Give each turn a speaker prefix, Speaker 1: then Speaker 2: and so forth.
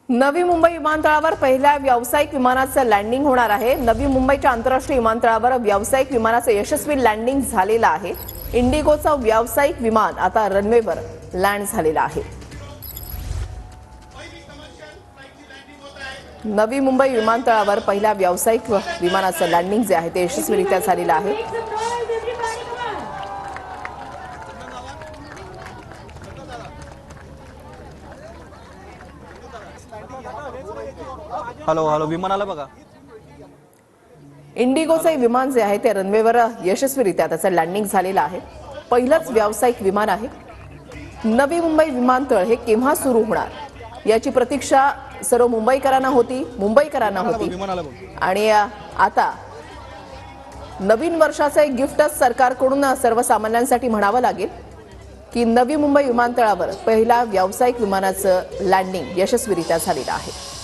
Speaker 1: नवी मुंबई विमानतळावर पहिल्या व्यावसायिक विमानाचं लँडिंग होणार आहे। नवी मुंबईच्या आंतरराष्ट्रीय विमानतळावर व्यावसायिक विमानाचं यशस्वी लँडिंग झालेलं आहे। इंडिगोचं व्यावसायिक विमान आता रनवेवर लँड झालेलं आहे। नवी मुंबई विमानतळावर पहिल्या व्यावसायिक विमानाचं लँडिंग जे आहे ते यशस्वीरित्या झालेलं आहे।
Speaker 2: हॅलो विमानाला बघा।
Speaker 1: इंडिगोचे विमान जे आहे ते रनवेवर यशस्वीरित्या त्याचं लँडिंग झालेलं आहे। पहिलंच व्यावसायिक विमान आहे। नवी मुंबई विमानतळ हे केव्हा सुरू होणार याची प्रतीक्षा सर्व मुंबईकरांना होती आणि आता नवीन वर्षाचं एक गिफ्टच सरकारकडून सर्वसामान्यांसाठी म्हणावं लागेल की नवी मुंबई विमानतळावर पहिला व्यावसायिक विमानाचं लँडिंग यशस्वीरित्या झालेलं आहे।